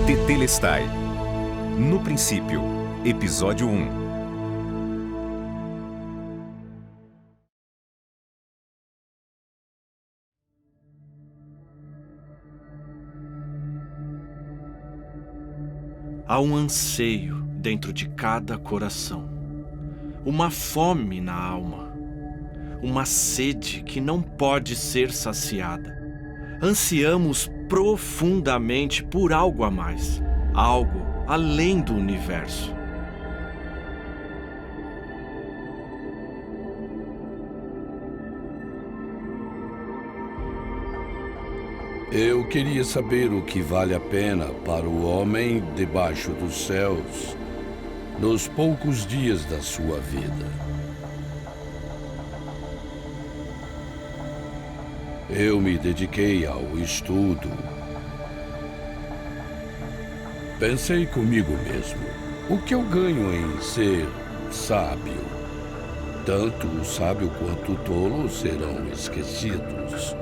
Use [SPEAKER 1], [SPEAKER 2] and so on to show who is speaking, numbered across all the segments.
[SPEAKER 1] Tetelestai. No princípio, episódio 1.
[SPEAKER 2] Há um anseio dentro de cada coração, uma fome na alma, uma sede que não pode ser saciada. Ansiamos profundamente por algo a mais, algo além do universo.
[SPEAKER 3] Eu queria saber o que vale a pena para o homem debaixo dos céus, nos poucos dias da sua vida. Eu me dediquei ao estudo. Pensei comigo mesmo, o que eu ganho em ser sábio? Tanto o sábio quanto o tolo serão esquecidos.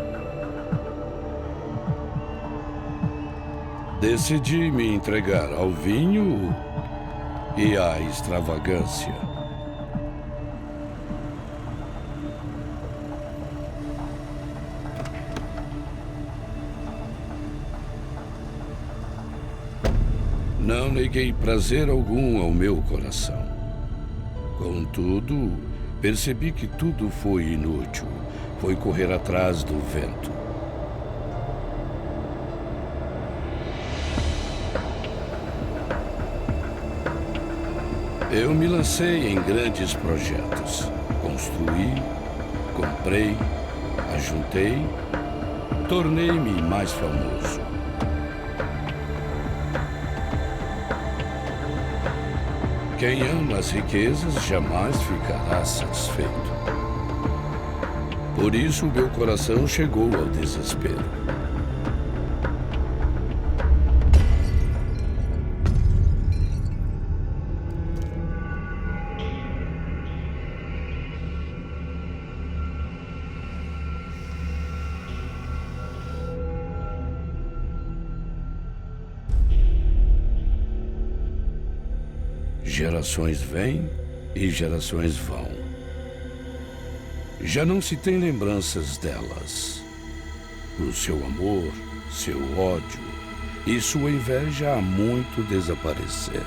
[SPEAKER 3] Decidi me entregar ao vinho e à extravagância. Não neguei prazer algum ao meu coração. Contudo, percebi que tudo foi inútil. Foi correr atrás do vento. Eu me lancei em grandes projetos. Construí, comprei, ajuntei, tornei-me mais famoso. Quem ama as riquezas jamais ficará satisfeito. Por isso, meu coração chegou ao desespero. Gerações vêm e gerações vão. Já não se tem lembranças delas. O seu amor, seu ódio e sua inveja há muito desapareceram.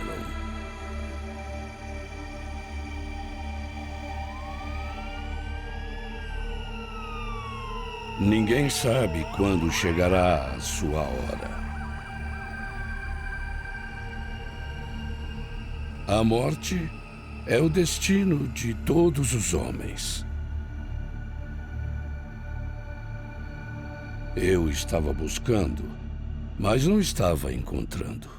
[SPEAKER 3] Ninguém sabe quando chegará a sua hora. A morte é o destino de todos os homens. Eu estava buscando, mas não estava encontrando.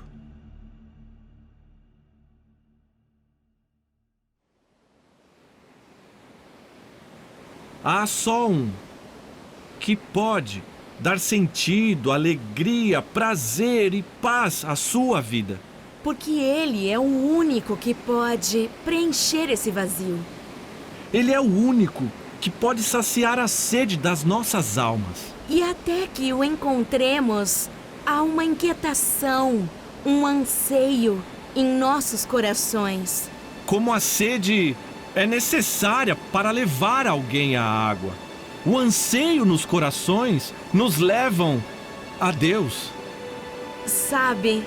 [SPEAKER 2] Há só um que pode dar sentido, alegria, prazer e paz à sua vida.
[SPEAKER 4] Porque Ele é o único que pode preencher esse vazio.
[SPEAKER 2] Ele é o único que pode saciar a sede das nossas almas.
[SPEAKER 4] E até que o encontremos, há uma inquietação, um anseio em nossos corações.
[SPEAKER 2] Como a sede é necessária para levar alguém à água, o anseio nos corações nos levam a Deus.
[SPEAKER 4] Sabe,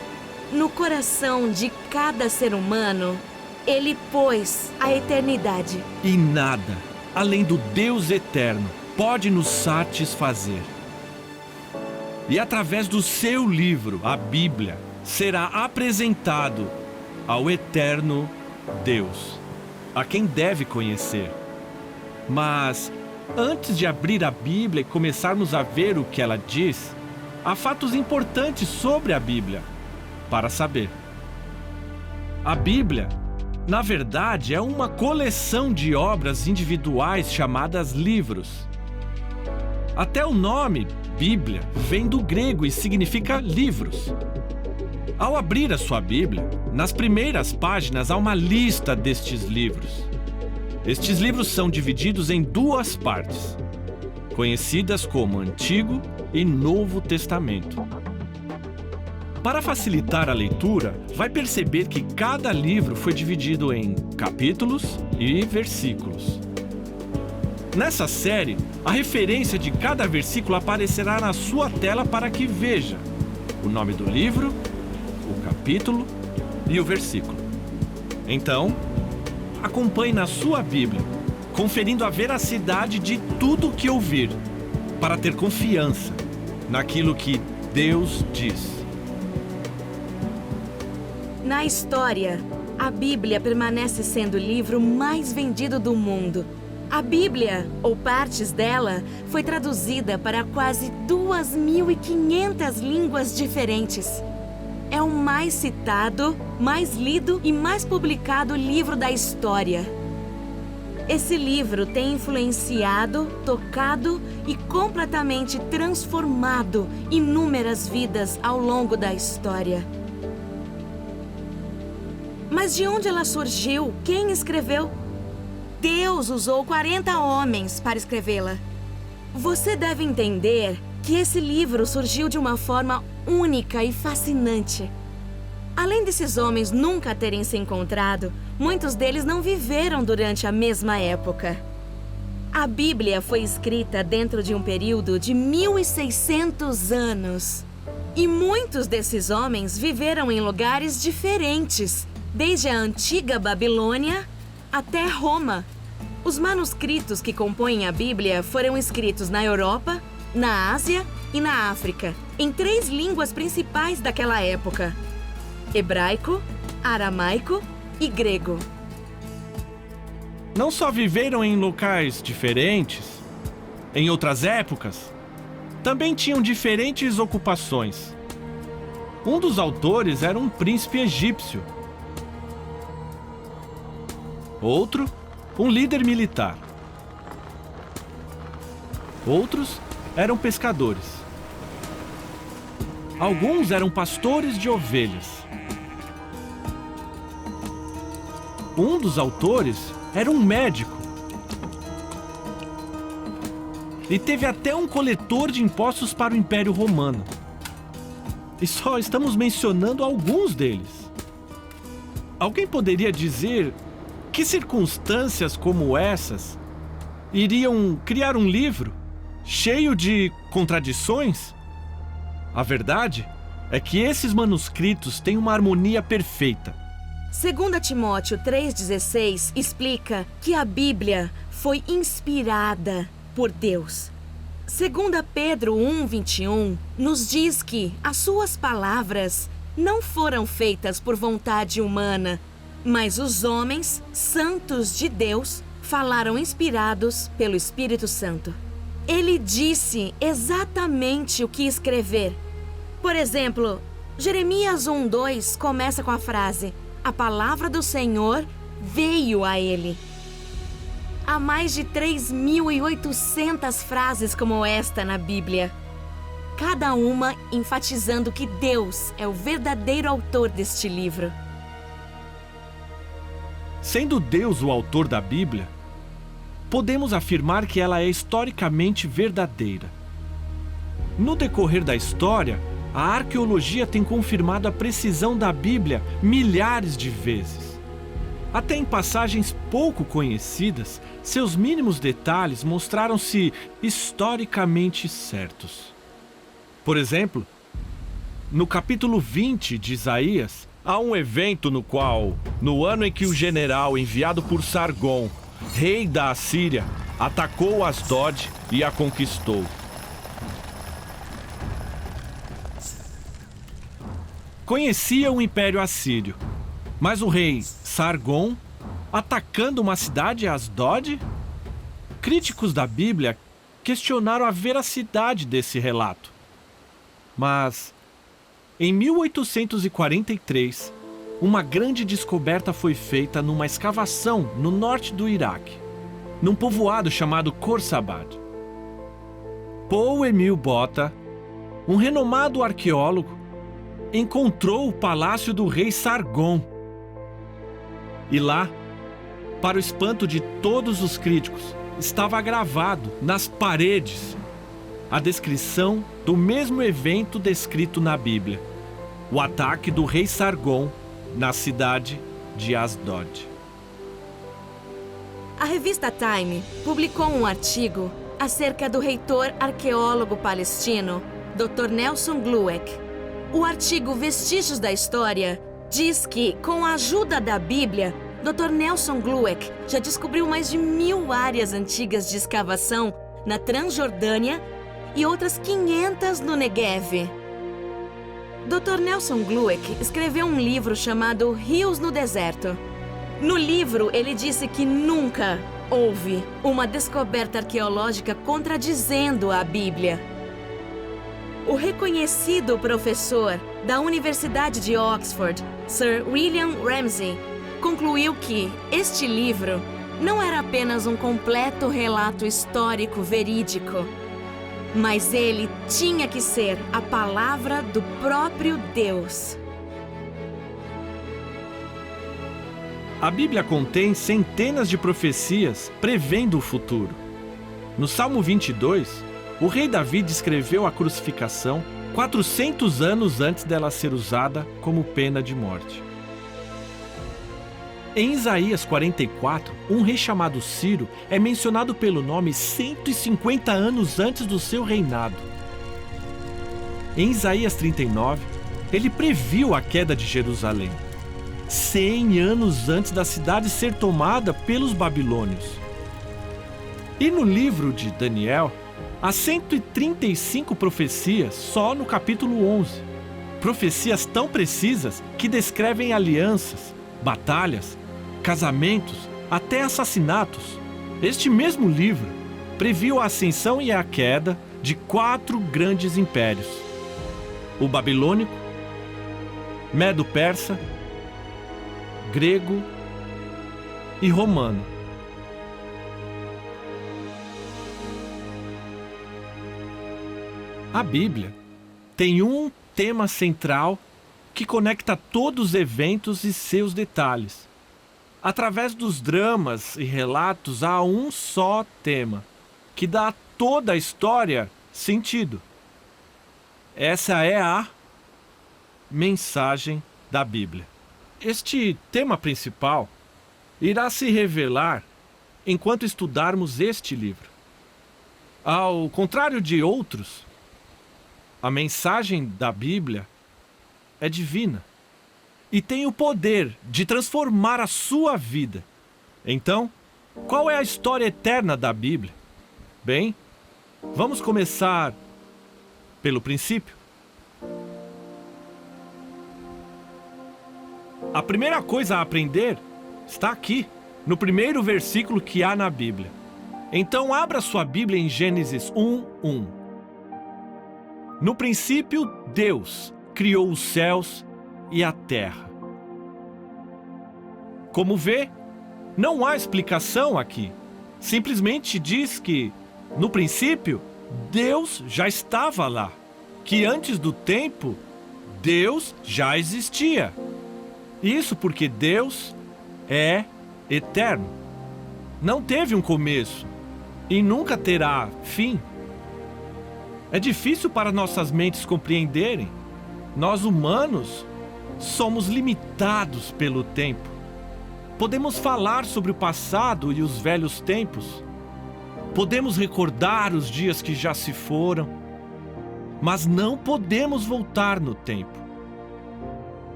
[SPEAKER 4] no coração de cada ser humano, Ele pôs a eternidade.
[SPEAKER 2] E nada, além do Deus eterno, pode nos satisfazer. E através do seu livro, a Bíblia, será apresentado ao eterno Deus, a quem deve conhecer. Mas, antes de abrir a Bíblia e começarmos a ver o que ela diz, há fatos importantes sobre a Bíblia para saber. A Bíblia, na verdade, é uma coleção de obras individuais chamadas livros. Até o nome, Bíblia, vem do grego e significa livros. Ao abrir a sua Bíblia, nas primeiras páginas há uma lista destes livros. Estes livros são divididos em duas partes, conhecidas como Antigo e Novo Testamento. Para facilitar a leitura, vai perceber que cada livro foi dividido em capítulos e versículos. Nessa série, a referência de cada versículo aparecerá na sua tela para que veja o nome do livro, o capítulo e o versículo. Então, acompanhe na sua Bíblia, conferindo a veracidade de tudo o que ouvir, para ter confiança naquilo que Deus diz.
[SPEAKER 4] Na história, a Bíblia permanece sendo o livro mais vendido do mundo. A Bíblia, ou partes dela, foi traduzida para quase 2.500 línguas diferentes. É o mais citado, mais lido e mais publicado livro da história. Esse livro tem influenciado, tocado e completamente transformado inúmeras vidas ao longo da história. Mas de onde ela surgiu? Quem escreveu? Deus usou 40 homens para escrevê-la. Você deve entender que esse livro surgiu de uma forma única e fascinante. Além desses homens nunca terem se encontrado, muitos deles não viveram durante a mesma época. A Bíblia foi escrita dentro de um período de 1.600 anos. E muitos desses homens viveram em lugares diferentes, desde a antiga Babilônia até Roma. Os manuscritos que compõem a Bíblia foram escritos na Europa, na Ásia e na África, em 3 línguas principais daquela época: hebraico, aramaico e grego.
[SPEAKER 2] Não só viveram em locais diferentes, em outras épocas, também tinham diferentes ocupações. Um dos autores era um príncipe egípcio. Outro, um líder militar. Outros eram pescadores. Alguns eram pastores de ovelhas. Um dos autores era um médico. E teve até um coletor de impostos para o Império Romano. E só estamos mencionando alguns deles. Alguém poderia dizer que circunstâncias como essas iriam criar um livro cheio de contradições? A verdade é que esses manuscritos têm uma harmonia perfeita.
[SPEAKER 4] 2 Timóteo 3,16 explica que a Bíblia foi inspirada por Deus. 2 Pedro 1,21 nos diz que as suas palavras não foram feitas por vontade humana, mas os homens santos de Deus falaram inspirados pelo Espírito Santo. Ele disse exatamente o que escrever. Por exemplo, Jeremias 1,2 começa com a frase: "A palavra do Senhor veio a ele." Há mais de 3.800 frases como esta na Bíblia, cada uma enfatizando que Deus é o verdadeiro autor deste livro.
[SPEAKER 2] Sendo Deus o autor da Bíblia, podemos afirmar que ela é historicamente verdadeira. No decorrer da história, a arqueologia tem confirmado a precisão da Bíblia milhares de vezes. Até em passagens pouco conhecidas, seus mínimos detalhes mostraram-se historicamente certos. Por exemplo, no capítulo 20 de Isaías, há um evento no qual, no ano em que o general enviado por Sargom, rei da Assíria, atacou Asdod e a conquistou. Conhecia o Império Assírio, mas o rei Sargom atacando uma cidade, Asdod? Críticos da Bíblia questionaram a veracidade desse relato. Mas, em 1843, uma grande descoberta foi feita numa escavação no norte do Iraque, num povoado chamado Khorsabad. Paul Emile Botta, um renomado arqueólogo, encontrou o palácio do rei Sargom. E lá, para o espanto de todos os críticos, estava gravado nas paredes a descrição do mesmo evento descrito na Bíblia. o ataque do rei Sargon na cidade de Asdod.
[SPEAKER 4] A revista Time publicou um artigo acerca do reitor arqueólogo palestino, Dr. Nelson Glueck. O artigo Vestígios da História diz que, com a ajuda da Bíblia, Dr. Nelson Glueck já descobriu mais de 1000 áreas antigas de escavação na Transjordânia e outras 500 no Negev. Dr. Nelson Glueck escreveu um livro chamado Rios no Deserto. No livro, ele disse que nunca houve uma descoberta arqueológica contradizendo a Bíblia. O reconhecido professor da Universidade de Oxford, Sir William Ramsay, concluiu que este livro não era apenas um completo relato histórico verídico, mas ele tinha que ser a palavra do próprio Deus.
[SPEAKER 2] A Bíblia contém centenas de profecias prevendo o futuro. No Salmo 22, o rei Davi descreveu a crucificação 400 anos antes dela ser usada como pena de morte. Em Isaías 44, um rei chamado Ciro é mencionado pelo nome 150 anos antes do seu reinado. Em Isaías 39, ele previu a queda de Jerusalém, 100 anos antes da cidade ser tomada pelos babilônios. E no livro de Daniel, há 135 profecias só no capítulo 11. Profecias tão precisas que descrevem alianças, batalhas, casamentos, até assassinatos. Este mesmo livro previu a ascensão e a queda de 4 grandes impérios: o babilônico, medo-persa, grego e romano. A Bíblia tem um tema central que conecta todos os eventos e seus detalhes. Através dos dramas e relatos, há um só tema, que dá a toda a história sentido. Essa é a mensagem da Bíblia. Este tema principal irá se revelar enquanto estudarmos este livro. Ao contrário de outros, a mensagem da Bíblia é divina e tem o poder de transformar a sua vida. Então, qual é a história eterna da Bíblia? Bem, vamos começar pelo princípio. A primeira coisa a aprender está aqui, no primeiro versículo que há na Bíblia. Então abra sua Bíblia em Gênesis 1:1. No princípio, Deus criou os céus e a terra. Como vê, não há explicação aqui. Simplesmente diz que, no princípio, Deus já estava lá. Que antes do tempo, Deus já existia. Isso porque Deus é eterno. Não teve um começo e nunca terá fim. É difícil para nossas mentes compreenderem. Nós humanos somos limitados pelo tempo. Podemos falar sobre o passado e os velhos tempos. Podemos recordar os dias que já se foram, mas não podemos voltar no tempo.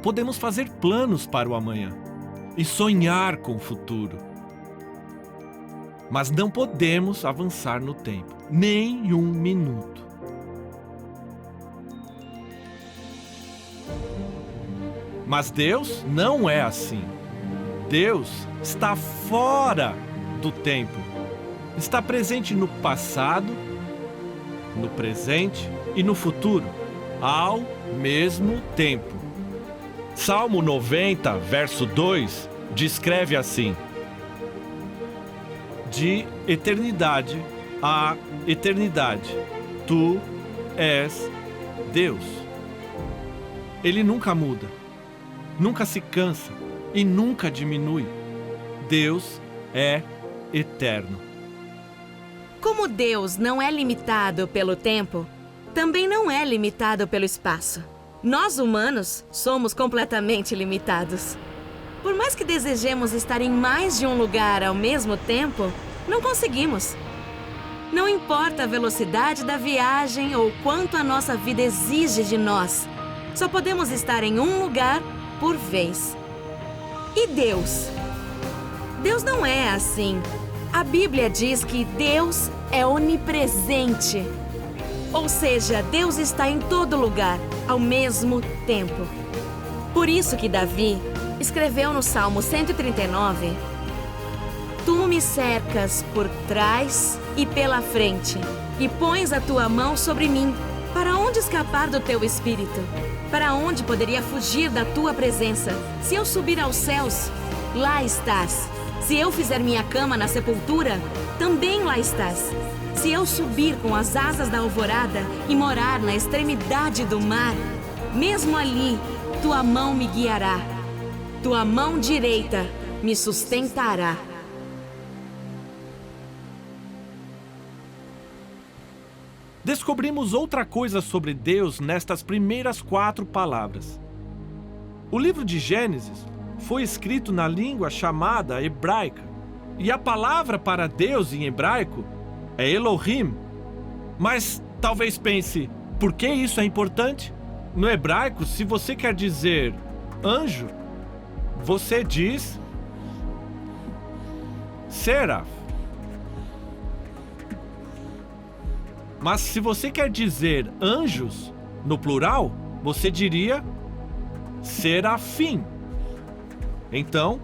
[SPEAKER 2] Podemos fazer planos para o amanhã e sonhar com o futuro, mas não podemos avançar no tempo, nem um minuto. Mas Deus não é assim. Deus está fora do tempo. Está presente no passado, no presente e no futuro, ao mesmo tempo. Salmo 90, verso 2, descreve assim: de eternidade a eternidade, tu és Deus. Ele nunca muda, nunca se cansa e nunca diminui. Deus é eterno.
[SPEAKER 4] Como Deus não é limitado pelo tempo, também não é limitado pelo espaço. Nós, humanos, somos completamente limitados. Por mais que desejemos estar em mais de um lugar ao mesmo tempo, não conseguimos. Não importa a velocidade da viagem ou quanto a nossa vida exige de nós, só podemos estar em um lugar por vez. E Deus? Deus não é assim. A Bíblia diz que Deus é onipresente. Ou seja, Deus está em todo lugar, ao mesmo tempo. Por isso que Davi escreveu no Salmo 139: Tu me cercas por trás e pela frente, e pões a tua mão sobre mim. Para onde escapar do teu espírito? Para onde poderia fugir da tua presença? Se eu subir aos céus, lá estás. Se eu fizer minha cama na sepultura, também lá estás. Se eu subir com as asas da alvorada e morar na extremidade do mar, mesmo ali, tua mão me guiará. Tua mão direita me sustentará.
[SPEAKER 2] Descobrimos outra coisa sobre Deus nestas primeiras 4 palavras. O livro de Gênesis foi escrito na língua chamada hebraica, e a palavra para Deus em hebraico é Elohim. Mas talvez pense, por que isso é importante? No hebraico, se você quer dizer anjo, você diz Seraph. Mas se você quer dizer anjos, no plural, você diria serafim. Então,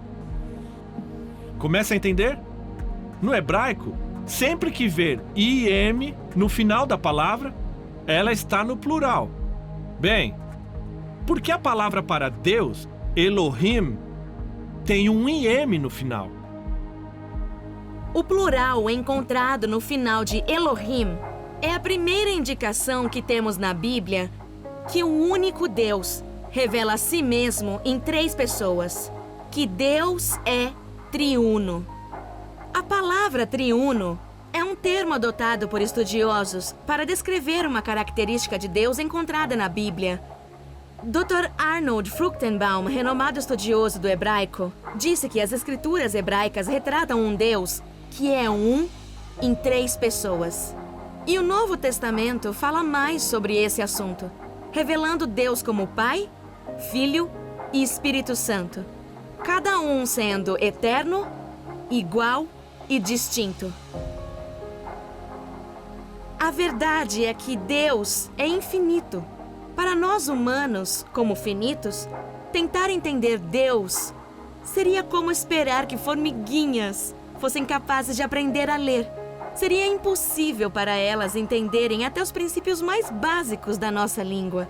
[SPEAKER 2] começa a entender? No hebraico, sempre que ver IM no final da palavra, ela está no plural. Bem, por que a palavra para Deus, Elohim, tem um IM no final?
[SPEAKER 4] O plural encontrado no final de Elohim é a primeira indicação que temos na Bíblia que o único Deus revela a si mesmo em 3 pessoas, que Deus é triuno. A palavra triuno é um termo adotado por estudiosos para descrever uma característica de Deus encontrada na Bíblia. Dr. Arnold Fruchtenbaum, renomado estudioso do hebraico, disse que as escrituras hebraicas retratam um Deus que é um em 3 pessoas. E o Novo Testamento fala mais sobre esse assunto, revelando Deus como Pai, Filho e Espírito Santo, cada um sendo eterno, igual e distinto. A verdade é que Deus é infinito. Para nós humanos, como finitos, tentar entender Deus seria como esperar que formiguinhas fossem capazes de aprender a ler. Seria impossível para elas entenderem até os princípios mais básicos da nossa língua.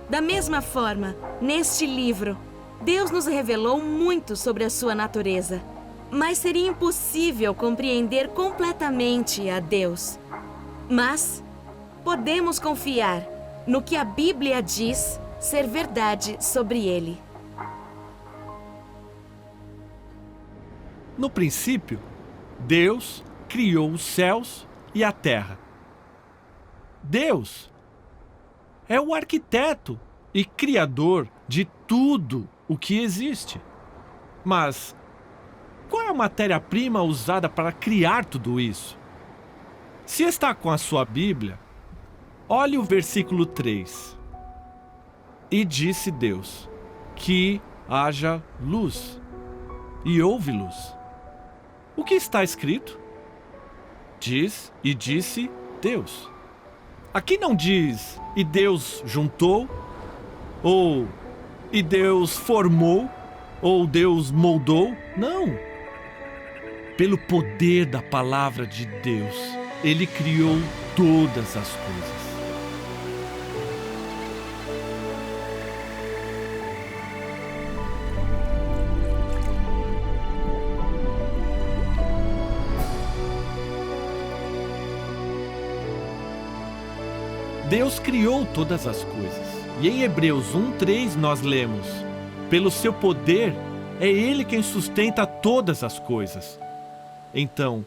[SPEAKER 4] Da mesma forma, neste livro, Deus nos revelou muito sobre a sua natureza, mas seria impossível compreender completamente a Deus. Mas podemos confiar no que a Bíblia diz ser verdade sobre ele.
[SPEAKER 2] No princípio, Deus criou os céus e a terra. Deus é o arquiteto e criador de tudo o que existe. Mas qual é a matéria-prima usada para criar tudo isso? Se está com a sua Bíblia, olhe o versículo 3. E disse Deus, que haja luz, e houve luz. O que está escrito? Diz e disse Deus. Aqui não diz e Deus juntou, ou e Deus formou, ou Deus moldou. Não. Pelo poder da palavra de Deus, Ele criou todas as coisas. Deus criou todas as coisas. E em Hebreus 1:3 nós lemos: pelo seu poder, é Ele quem sustenta todas as coisas. Então,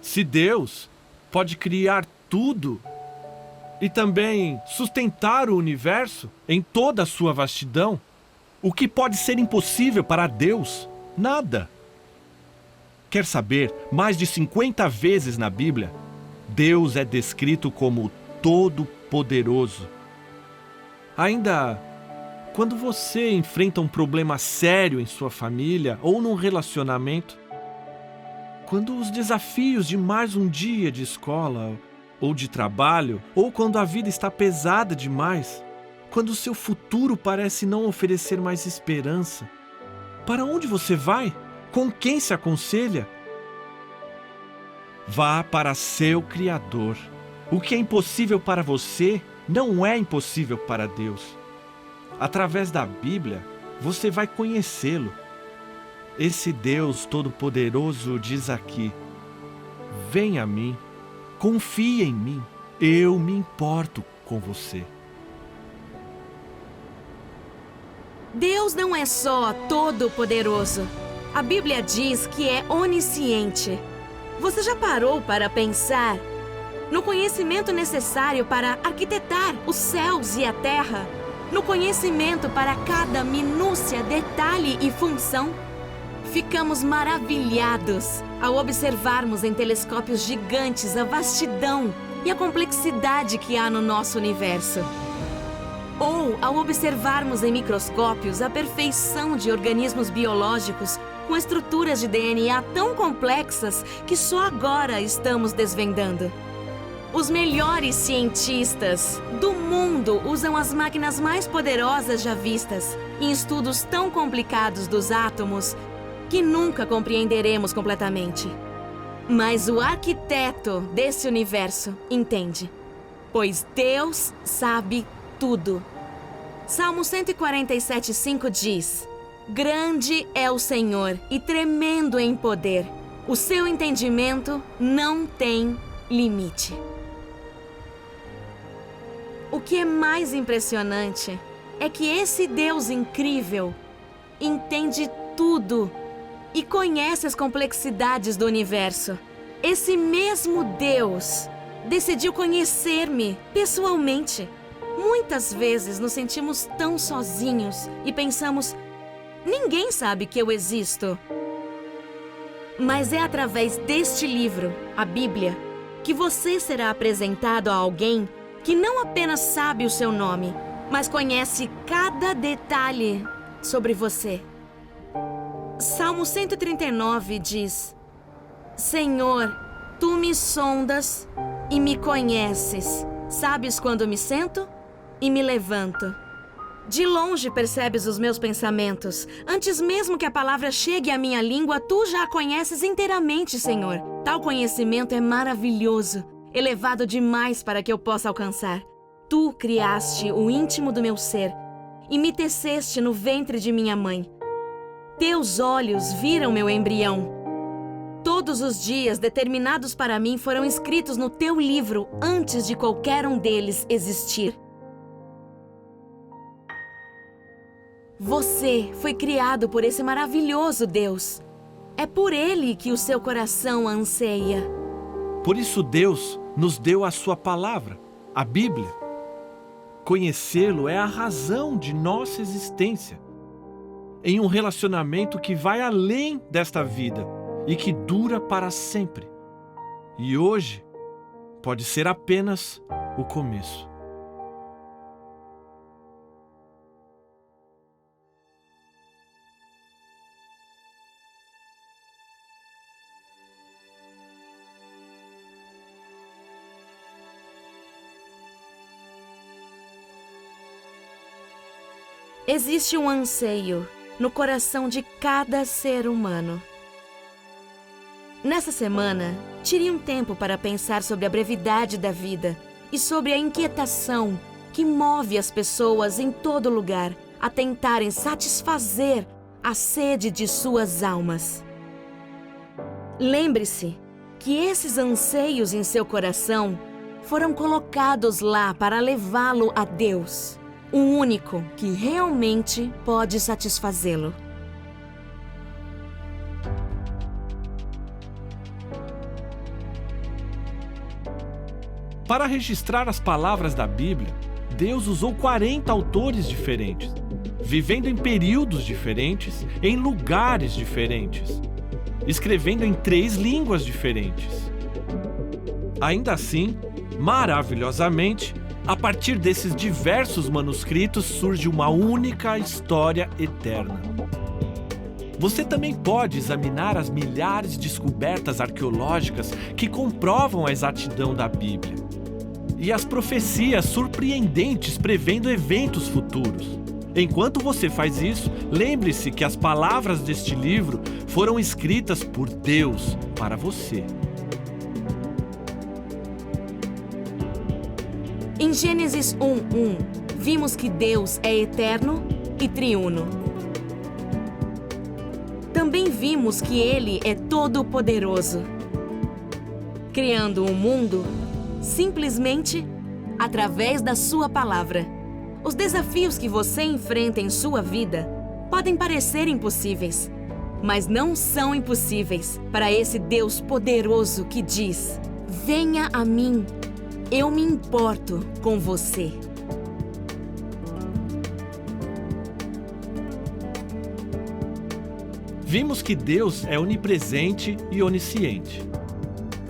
[SPEAKER 2] se Deus pode criar tudo, e também sustentar o universo em toda a sua vastidão. O que pode ser impossível para Deus? Nada. Quer saber? Mais de 50 vezes na Bíblia, Deus é descrito como Todo-Poderoso. Ainda quando você enfrenta um problema sério em sua família ou num relacionamento, quando os desafios de mais um dia de escola ou de trabalho, ou quando a vida está pesada demais, quando o seu futuro parece não oferecer mais esperança, para onde você vai? Com quem se aconselha? Vá para seu Criador. O que é impossível para você não é impossível para Deus. Através da Bíblia, você vai conhecê-lo. Esse Deus Todo-Poderoso diz aqui: venha a mim, confie em mim, eu me importo com você.
[SPEAKER 4] Deus não é só todo-poderoso. A Bíblia diz que é onisciente. Você já parou para pensar no conhecimento necessário para arquitetar os céus e a terra? No conhecimento para cada minúcia, detalhe e função? Ficamos maravilhados ao observarmos em telescópios gigantes a vastidão e a complexidade que há no nosso universo. Ou ao observarmos em microscópios a perfeição de organismos biológicos com estruturas de DNA tão complexas que só agora estamos desvendando. Os melhores cientistas do mundo usam as máquinas mais poderosas já vistas em estudos tão complicados dos átomos que nunca compreenderemos completamente. Mas o arquiteto desse universo entende, pois Deus sabe tudo. Salmo 147:5 diz: grande é o Senhor e tremendo em poder. O seu entendimento não tem limite. O que é mais impressionante é que esse Deus incrível entende tudo e conhece as complexidades do universo. Esse mesmo Deus decidiu conhecer-me pessoalmente. Muitas vezes nos sentimos tão sozinhos e pensamos: ninguém sabe que eu existo. Mas é através deste livro, a Bíblia, que você será apresentado a alguém que não apenas sabe o seu nome, mas conhece cada detalhe sobre você. Salmo 139 diz: Senhor, tu me sondas e me conheces. Sabes quando me sento e me levanto. De longe percebes os meus pensamentos. Antes mesmo que a palavra chegue à minha língua, tu já a conheces inteiramente, Senhor. Tal conhecimento é maravilhoso, elevado demais para que eu possa alcançar. Tu criaste o íntimo do meu ser e me teceste no ventre de minha mãe. Teus olhos viram meu embrião. Todos os dias determinados para mim foram escritos no teu livro antes de qualquer um deles existir. Você foi criado por esse maravilhoso Deus. É por ele que o seu coração anseia.
[SPEAKER 2] Por isso Deus nos deu a sua palavra, a Bíblia. Conhecê-lo é a razão de nossa existência, em um relacionamento que vai além desta vida e que dura para sempre. E hoje pode ser apenas o começo.
[SPEAKER 4] Existe um anseio no coração de cada ser humano. Nessa semana, tire um tempo para pensar sobre a brevidade da vida e sobre a inquietação que move as pessoas em todo lugar a tentarem satisfazer a sede de suas almas. Lembre-se que esses anseios em seu coração foram colocados lá para levá-lo a Deus, o único que realmente pode satisfazê-lo.
[SPEAKER 2] Para registrar as palavras da Bíblia, Deus usou 40 autores diferentes, vivendo em períodos diferentes, em lugares diferentes, escrevendo em 3 línguas diferentes. Ainda assim, maravilhosamente, a partir desses diversos manuscritos surge uma única história eterna. Você também pode examinar as milhares de descobertas arqueológicas que comprovam a exatidão da Bíblia e as profecias surpreendentes prevendo eventos futuros. Enquanto você faz isso, lembre-se que as palavras deste livro foram escritas por Deus para você.
[SPEAKER 4] Em Gênesis 1:1, vimos que Deus é eterno e triuno. Também vimos que Ele é todo-poderoso, criando o mundo simplesmente através da sua palavra. Os desafios que você enfrenta em sua vida podem parecer impossíveis, mas não são impossíveis para esse Deus poderoso que diz: venha a mim, eu me importo com você.
[SPEAKER 2] Vimos que Deus é onipresente e onisciente.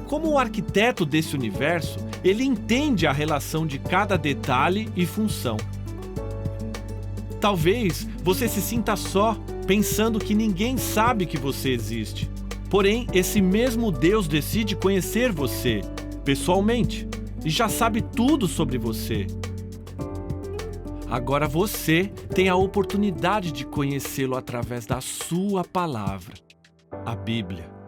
[SPEAKER 2] Como o arquiteto desse universo, ele entende a relação de cada detalhe e função. Talvez você se sinta só, pensando que ninguém sabe que você existe. Porém, esse mesmo Deus decide conhecer você, pessoalmente, e já sabe tudo sobre você. Agora você tem a oportunidade de conhecê-lo através da sua palavra, a Bíblia.